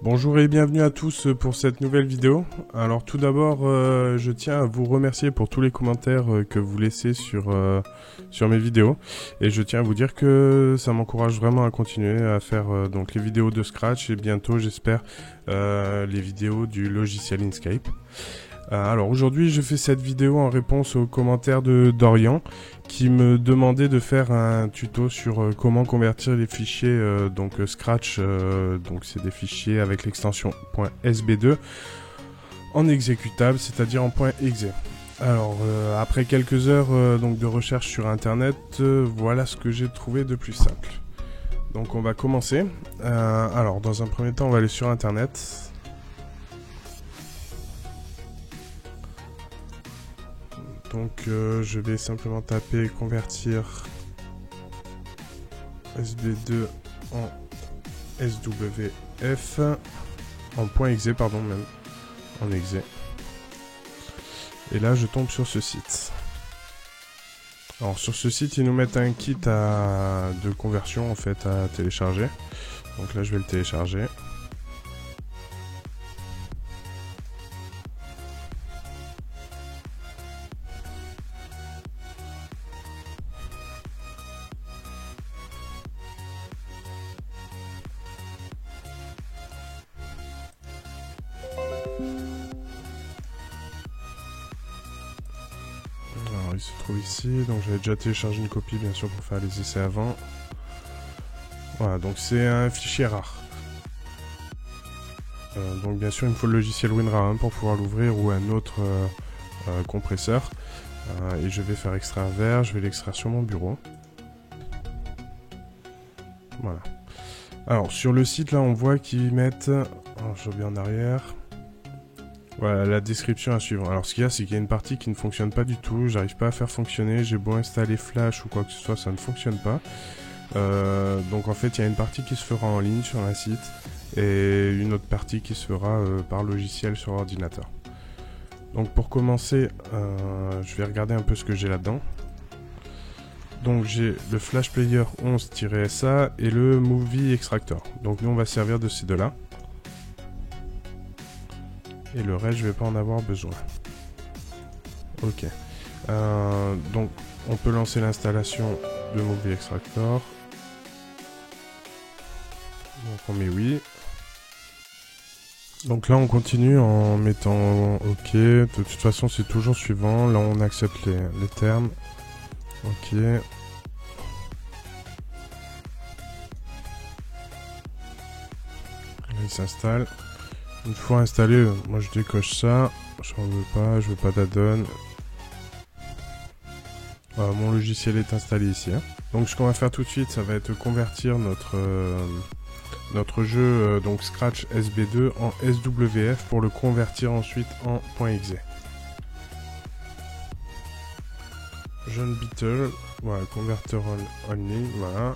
Bonjour et bienvenue à tous pour cette nouvelle vidéo. Alors tout d'abord, je tiens à vous remercier pour tous les commentaires que vous laissez sur mes vidéos. Et je tiens à vous dire que ça m'encourage vraiment à continuer à faire donc les vidéos de Scratch et bientôt, j'espère, les vidéos du logiciel Inkscape. Alors aujourd'hui, je fais cette vidéo en réponse aux commentaires de Dorian qui me demandait de faire un tuto sur comment convertir les fichiers Scratch, donc c'est des fichiers avec l'extension .sb2 en exécutable, c'est-à-dire en .exe. Alors après quelques heures donc de recherche sur internet, voilà ce que j'ai trouvé de plus simple. Donc on va commencer. Alors dans un premier temps, on va aller sur internet. Donc je vais simplement taper convertir SB2 en SWF en .exe pardon même en exe. Et là je tombe sur ce site. Alors sur ce site ils nous mettent un kit de conversion en fait à télécharger. Donc là je vais le télécharger. Alors il se trouve ici, donc j'avais déjà téléchargé une copie bien sûr pour faire les essais avant. Voilà, donc c'est un fichier rare. Donc bien sûr il me faut le logiciel WinRAR pour pouvoir l'ouvrir ou un autre compresseur. Et je vais faire extraire vers, je vais l'extraire sur mon bureau. Voilà. Alors sur le site là on voit qu'ils mettent, alors, je reviens en arrière. Voilà la description à suivre. Alors ce qu'il y a c'est qu'il y a une partie qui ne fonctionne pas du tout, j'arrive pas à faire fonctionner, j'ai beau installer Flash ou quoi que ce soit, ça ne fonctionne pas. Donc en fait il y a une partie qui se fera en ligne sur un site et une autre partie qui se fera par logiciel sur ordinateur. Donc pour commencer, je vais regarder un peu ce que j'ai là-dedans. Donc j'ai le Flash Player 11-SA et le Movie Extractor. Donc nous on va servir de ces deux-là. Et le reste je vais pas en avoir besoin. Ok. Donc on peut lancer l'installation de Movie Extractor. Donc on met oui. Donc là on continue en mettant ok. De toute façon c'est toujours suivant. Là on accepte les termes. Ok. Là il s'installe. Une fois installé, moi je décoche ça. J'en veux pas, je veux pas d'add-on. Voilà, mon logiciel est installé ici. Donc ce qu'on va faire tout de suite, ça va être convertir notre jeu donc Scratch SB2 en SWF pour le convertir ensuite en .exe. John Beetle, voilà, converter only, voilà.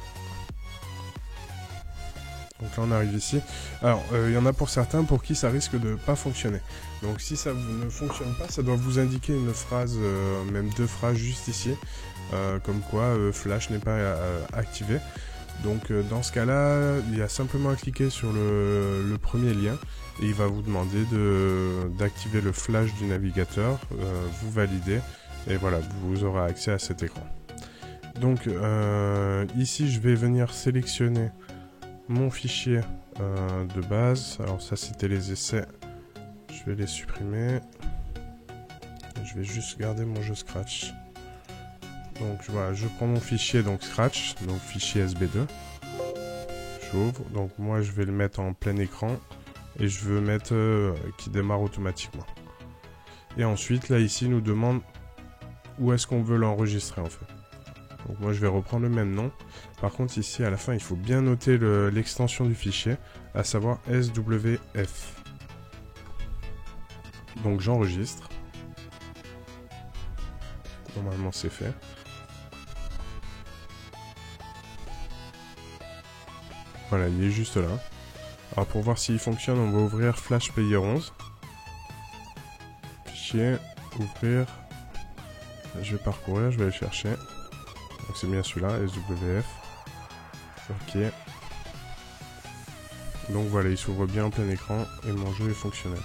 Donc là on arrive ici. Alors il y en a pour certains pour qui ça risque de pas fonctionner. Donc si ça ne fonctionne pas, ça doit vous indiquer une phrase, même deux phrases juste ici, comme quoi Flash n'est pas activé. Donc dans ce cas-là, il y a simplement à cliquer sur le premier lien et il va vous demander d'activer le flash du navigateur, vous validez et voilà, vous aurez accès à cet écran. Donc ici je vais venir sélectionner mon fichier de base. Alors ça c'était les essais, je vais les supprimer. Je vais juste garder mon jeu Scratch. Donc voilà, je prends mon fichier donc Scratch, donc fichier SB2. J'ouvre, donc moi je vais le mettre en plein écran et je veux mettre qui démarre automatiquement. Et ensuite là ici il nous demande où est-ce qu'on veut l'enregistrer en fait. Donc moi je vais reprendre le même nom. Par contre ici à la fin il faut bien noter l'extension du fichier, à savoir SWF. Donc j'enregistre. Normalement c'est fait. Voilà, il est juste là. Alors pour voir s'il fonctionne, on va ouvrir Flash Player 11. Fichier, ouvrir. Je vais parcourir, je vais le chercher. Donc c'est bien celui-là, SWF. Ok. Donc voilà, il s'ouvre bien en plein écran et mon jeu est fonctionnel.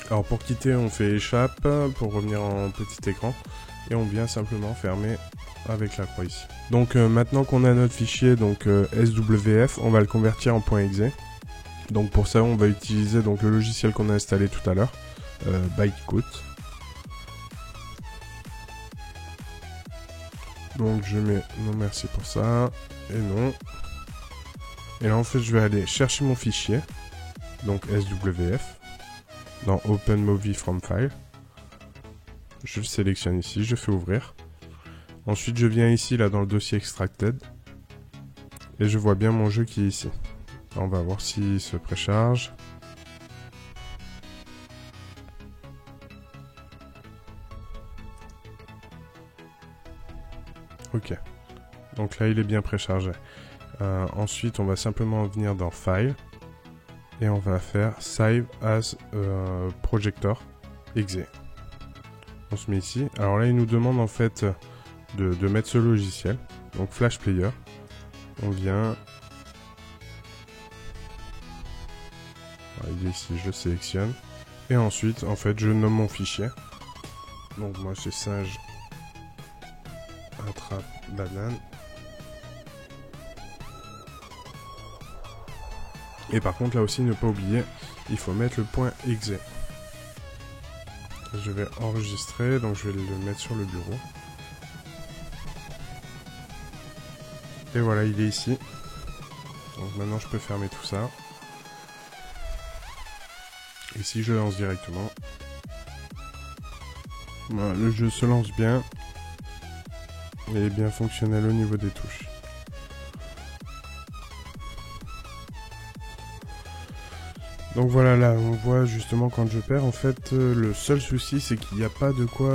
Alors pour quitter, on fait échappe pour revenir en petit écran et on vient simplement fermer avec la croix ici. Donc maintenant qu'on a notre fichier donc SWF, on va le convertir en .exe. Donc pour ça, on va utiliser donc le logiciel qu'on a installé tout à l'heure, Bytecode. Donc je mets non merci pour ça et non. Et là en fait, je vais aller chercher mon fichier, donc SWF. Dans Open Movie from File, je le sélectionne ici, je fais ouvrir. Ensuite, je viens ici, là, dans le dossier Extracted, et je vois bien mon jeu qui est ici. Là, on va voir s'il se précharge. Ok. Donc là, il est bien préchargé. Ensuite, on va simplement venir dans File. Et on va faire Save as Projector exe. On se met ici. Alors là, il nous demande en fait de mettre ce logiciel. Donc Flash Player. On vient. Voilà, il est ici, je sélectionne. Et ensuite, en fait, je nomme mon fichier. Donc moi, c'est singe attrape banane. Et par contre, là aussi, ne pas oublier, il faut mettre le .exe. Je vais enregistrer, donc je vais le mettre sur le bureau. Et voilà, il est ici. Donc maintenant, je peux fermer tout ça. Et si je lance directement, voilà, le jeu se lance bien. Et est bien fonctionnel au niveau des touches. Donc voilà, là on voit justement quand je perds, en fait le seul souci c'est qu'il n'y a pas de quoi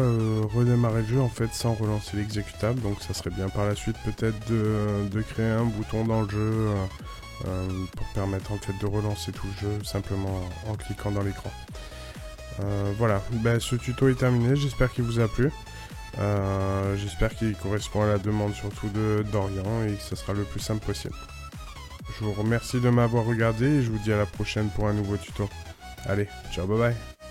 redémarrer le jeu en fait sans relancer l'exécutable. Donc ça serait bien par la suite peut-être de créer un bouton dans le jeu pour permettre en fait de relancer tout le jeu simplement en cliquant dans l'écran. Voilà, ben, ce tuto est terminé, j'espère qu'il vous a plu. J'espère qu'il correspond à la demande surtout d'Orient et que ce sera le plus simple possible. Je vous remercie de m'avoir regardé et je vous dis à la prochaine pour un nouveau tuto. Allez, ciao, bye bye.